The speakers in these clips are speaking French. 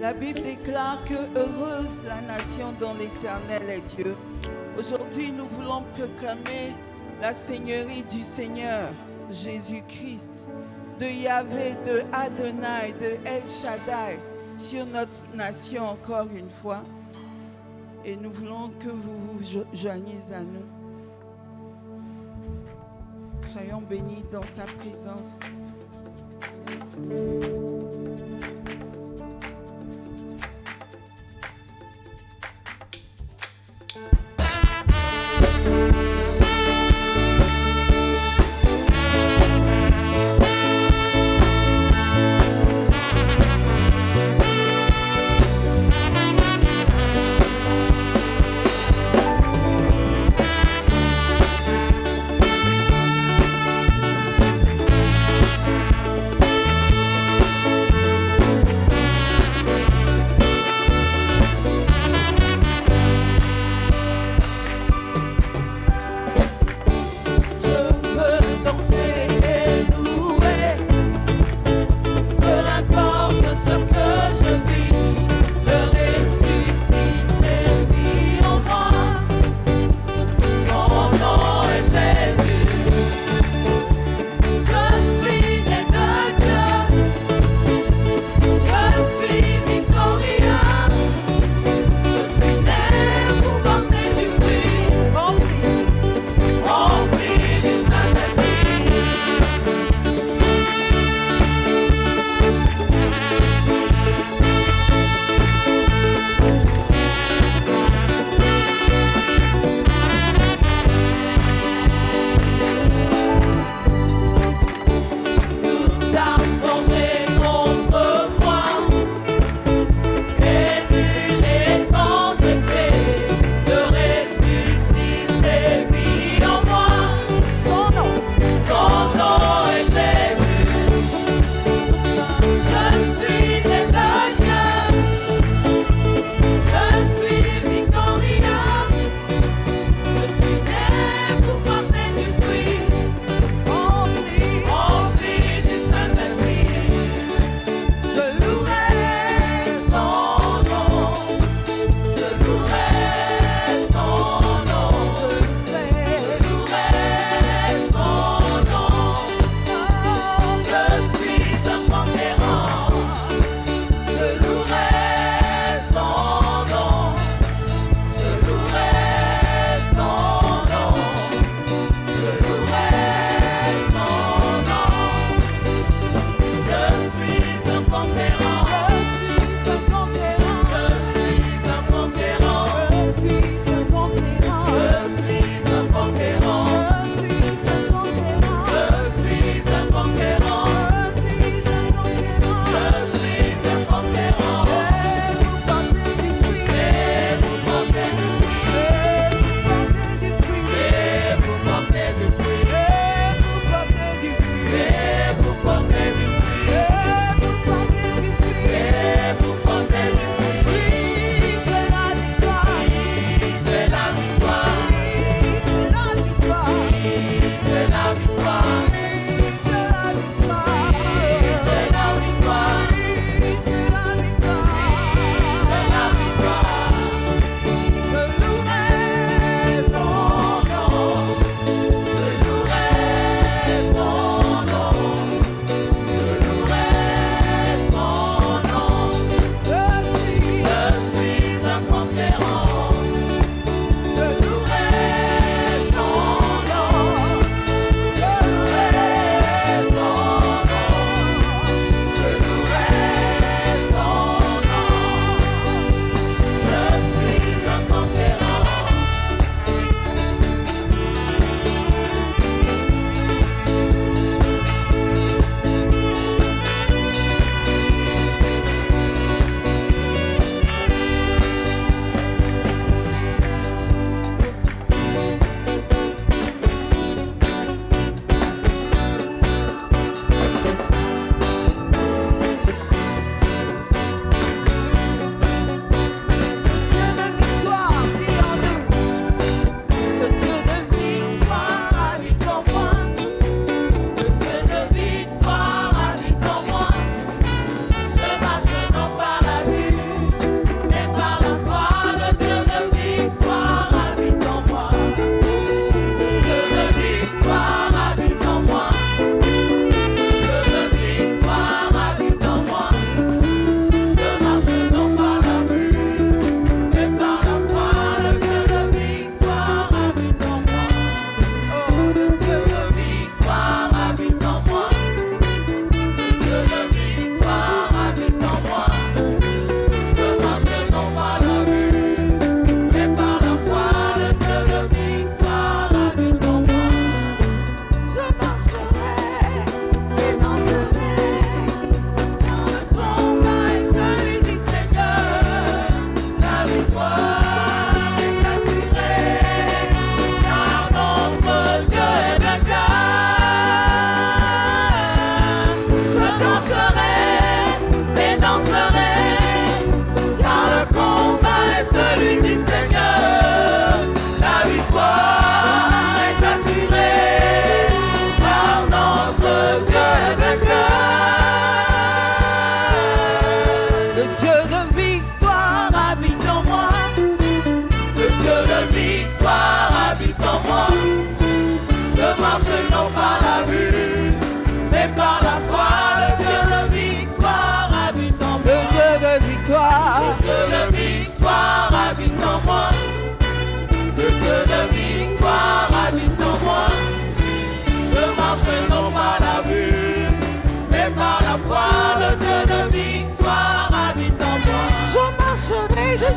La Bible déclare que heureuse la nation dont l'Éternel est Dieu. Aujourd'hui, nous voulons proclamer la seigneurie du Seigneur Jésus-Christ, de Yahvé, de Adonai, de El Shaddai sur notre nation encore une fois. Et nous voulons que vous vous joigniez à nous. Soyons bénis dans sa présence. Nous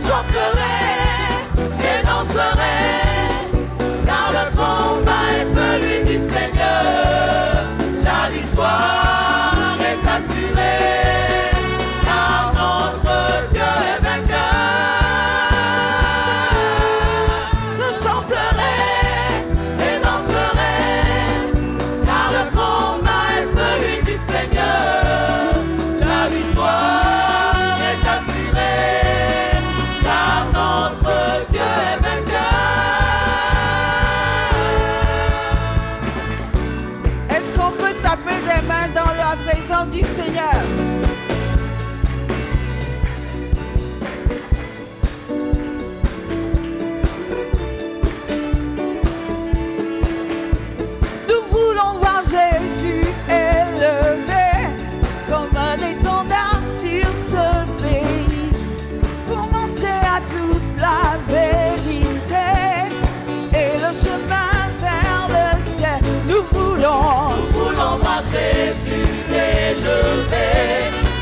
chanterai et danserai, car le combat est celui du Seigneur. La victoire est assurée, car notre Dieu est vainqueur. Je chanterai et danserai, car le combat est celui du Seigneur. La victoire est assurée, car notre Dieu est vainqueur. Est-ce qu'on peut taper des mains dans la présence du Seigneur? Nous voulons voir Jésus élevé comme un étendard sur ce pays, pour montrer à tous la vérité et le chemin vers le ciel. Nous voulons voir Jésus élevé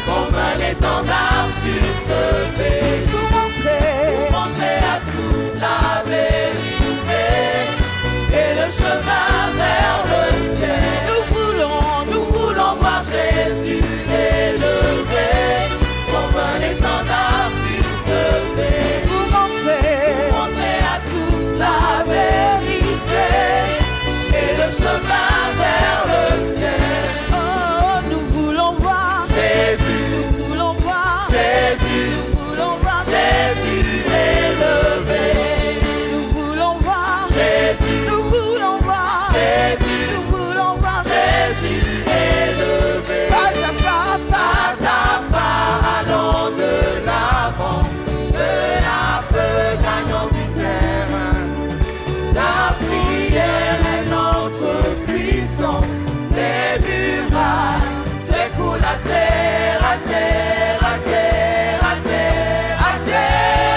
comme un étendard sur ce pays, pour montrer à tous la vérité et le chemin vers le ciel. Nous voulons voir Jésus élevé comme un étendard sur ce pays, pour montrer à tous la vérité et le chemin vers le ciel. Oh, nous voulons voir Jésus, nous voulons voir Jésus, nous voulons voir Jésus élevé. Nous voulons voir Jésus, nous voulons voir Jésus, nous voulons voir Jésus élevé. Pas à pas, allons de l'avant, peu à peu gagnons du terrain. La prière est notre puissance, les murailles secouent la terre, à terre, à terre, à terre, à terre.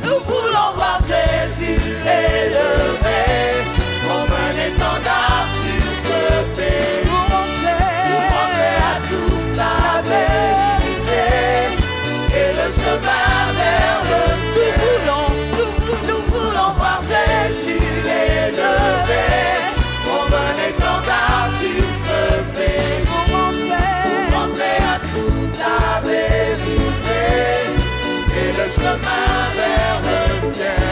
Nous voulons voir Jésus élevé comme un étendard sur ce pays, pour montrer à tous la vérité et le chemin vers le ciel. Nous voulons voir Jésus élevé comme un étendard sur ce pays, pour montrer à tous la vérité et le chemin vers le ciel.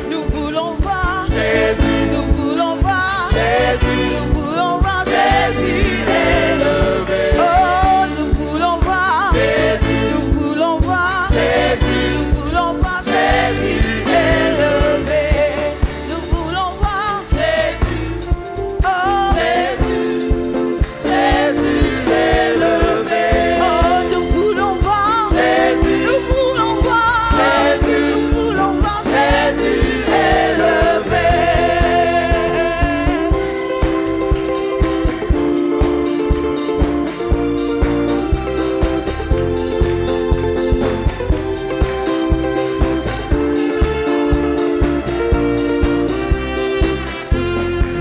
Nous voulons voir Jésus, nous voulons voir Jésus, nous voulons voir Jésus élevé. Oh, nous voulons voir Jésus, nous voulons voir Jésus, nous voulons voir Jésus élevé. Nous voulons voir Jésus, oh Jésus, Jésus élevé. Oh, nous voulons voir Jésus, nous voulons voir Jésus, nous voulons voir Jésus élevé.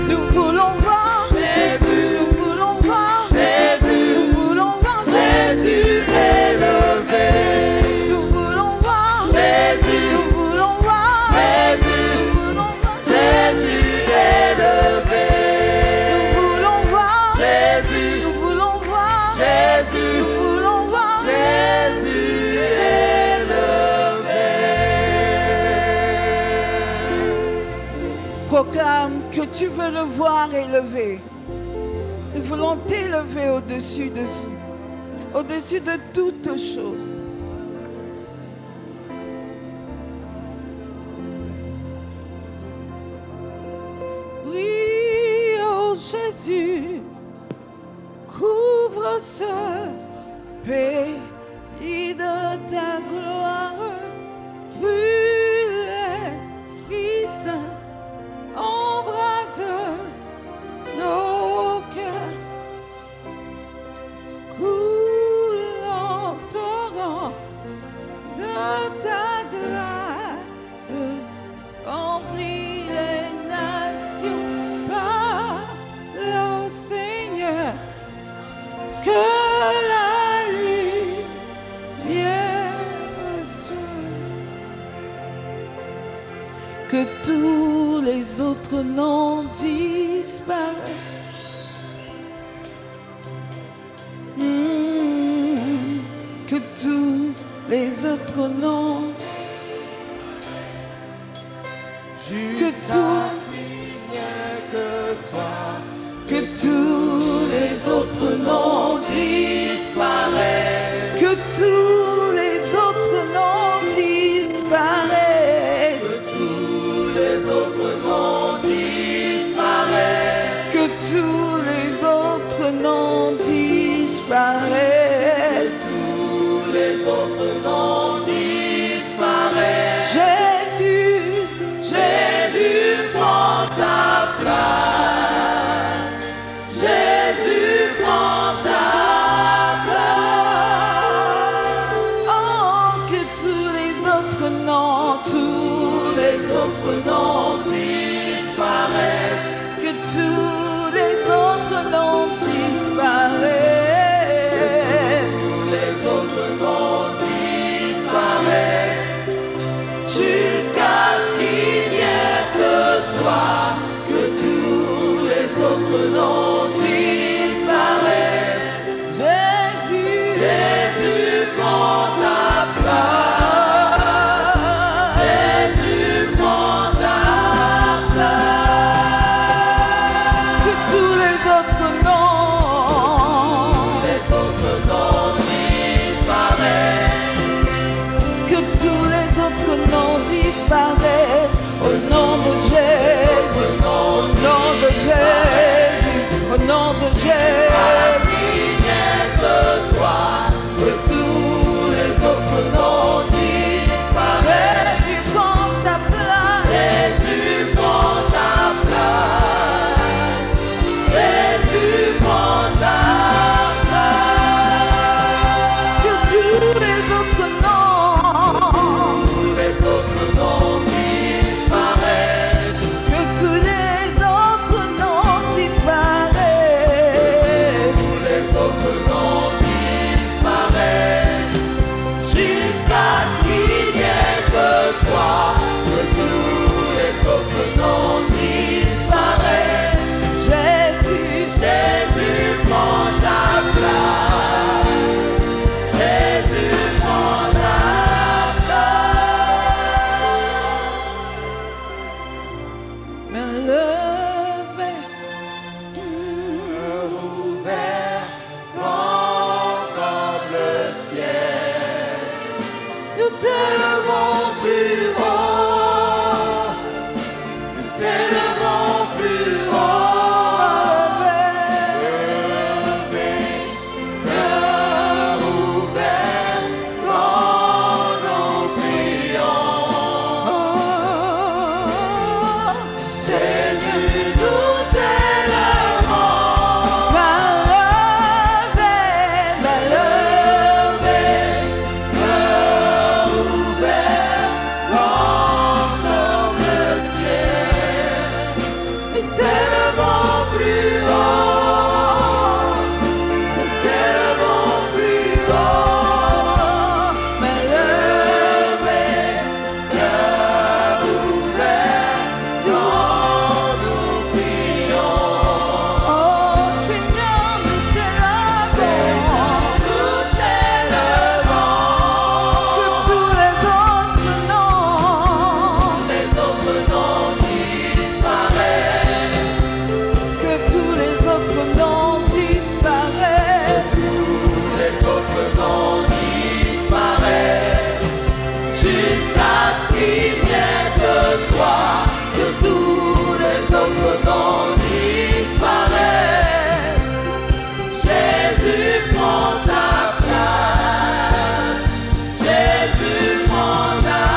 Nous voulons voir Jésus, nous voulons voir Jésus, nous voulons voir Jésus élevé. Nous voulons voir Jésus, nous voulons voir Jésus, nous voulons voir Jésus élevé. Nous voulons voir Jésus, nous voulons voir Jésus, nous voulons voir Jésus élevé. Proclame que tu veux le voir élevé. Nous voulons t'élever au-dessus de toutes choses. Brille, oh Jésus, couvre ce pays de ta gloire. Brille, l'Esprit Saint, embrase nos cœurs. Coule en torrent de ta grâce, remplis les nations, parle au Seigneur, que la lumière que tous les autres noms disparaissent. Que tous les autres noms, que tous les autres noms disparaissent, que tous les autres noms disparaissent, que tous les autres noms disparaissent, que tous les autres noms disparaissent, tous les autres noms disparaissent. Jésus, Jésus prend ta place. Jésus prend ta place. Oh, que tous les autres noms disparaissent. Que tous les autres noms disparaissent. Tous les autres noms disparaissent. Jusqu'à ce qu'il n'y ait que toi. Que tous les autres noms disparaissent. Jésus, Jésus prend ta place. Jésus prend ta place. Que tous les autres noms disparaissent. Que tous les autres noms disparaissent. Au nom de Jésus, au nom de Jésus, au nom de Jésus. Que tous les autres noms disparaissent. Jésus prend ta place. Jésus prend ta place. Jésus prend ta place. Que tous les autres noms disparaissent. Que tous les autres noms disparaissent. Tous les autres noms disparaissent. Jusqu'à ce qu'il n'y ait que toi. Que tous les autres noms disparaissent. Jésus, Jésus prend ta place. Jésus prend ta place. Mais levez, ouvert, grand comme le ciel. Nous t'élevons plus haut. Nous t'élevons plus haut. Levé, cœur ouvert, quand nous prions. Jésus, nous t'élevons. Ma levé, cœur ouvert, grand comme le ciel. Nous t'élevons plus haut. Nous t'élevons plus haut. Ma levé, cœur ouvert, quand nous prions. Oh Seigneur, nous t'élevons. Nous t'élevons. Que tous les autres noms disparaissent. Que tous les autres noms disparaissent. Tous les autres noms disparaissent. Jusqu'à ce qu'il n'y ait que toi. Que tous les autres noms disparaissent. Jésus prend ta place. Jésus prend ta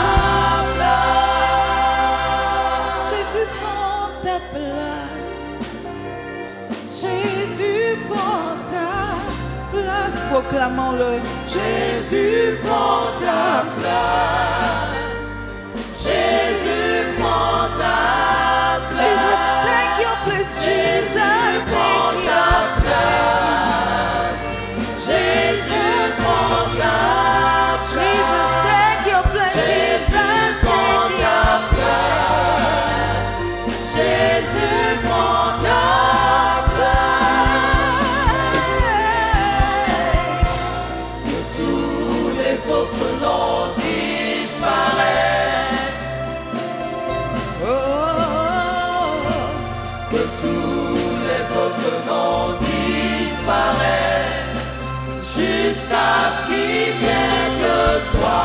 place. Jésus prend ta place. Jésus prend ta place. Proclamons-le. Jésus prend ta place. Jésus prend ta place. Jesus, take your place. Jesus, take your place. Jésus prend ta place. Jesus, take your place. Jesus, take your place. jusqu'à ce qu'il vienne de toi,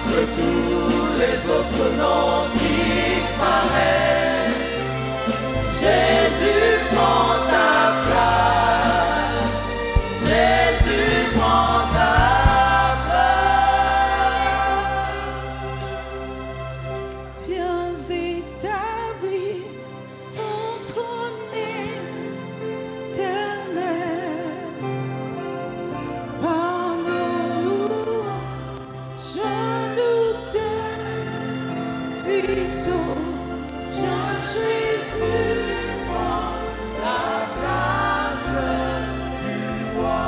que tous les autres noms disparaissent. Jésus prend ta place, Jésus prend ta place. Viens établir ton trône éternel. Par nos louanges, nous t'invitons, Jean Jésus, prends la place du roi.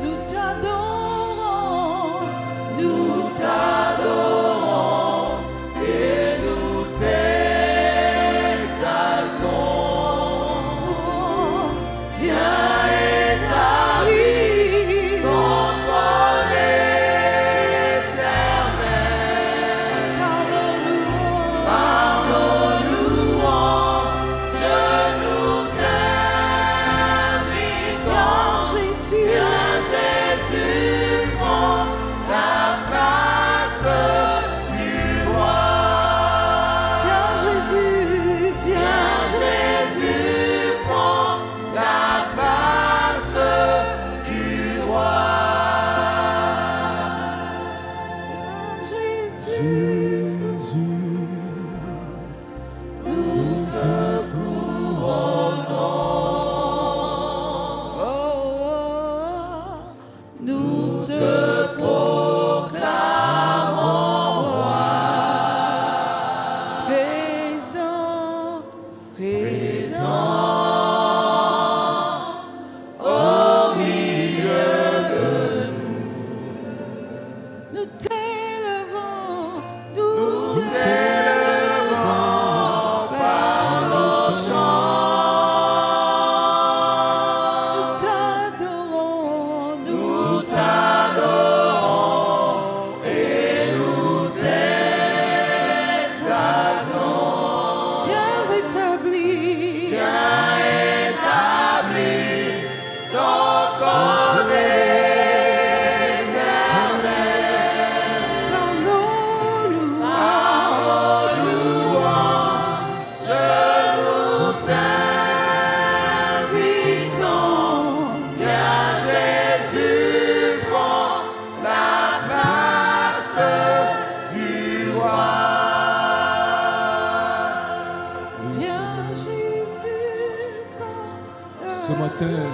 Nous t'adorons et nous t'exaltons. Viens établir ton trône éternel. Par nos louanges, nous t'invitons. Viens Jésus, prends la place du roi. Viens Jésus, prends la place du roi. Nous te couronnons. Nous te proclamons roi. Présent au milieu de nous. Nous t'élevons par nos chants. Nous t'adorons et nous t'exaltons. Viens établir ton trône éternel. Par nos louanges, nous t'invitons. Viens Jésus, prends la place du roi. Viens Jésus, prends la Ce matin,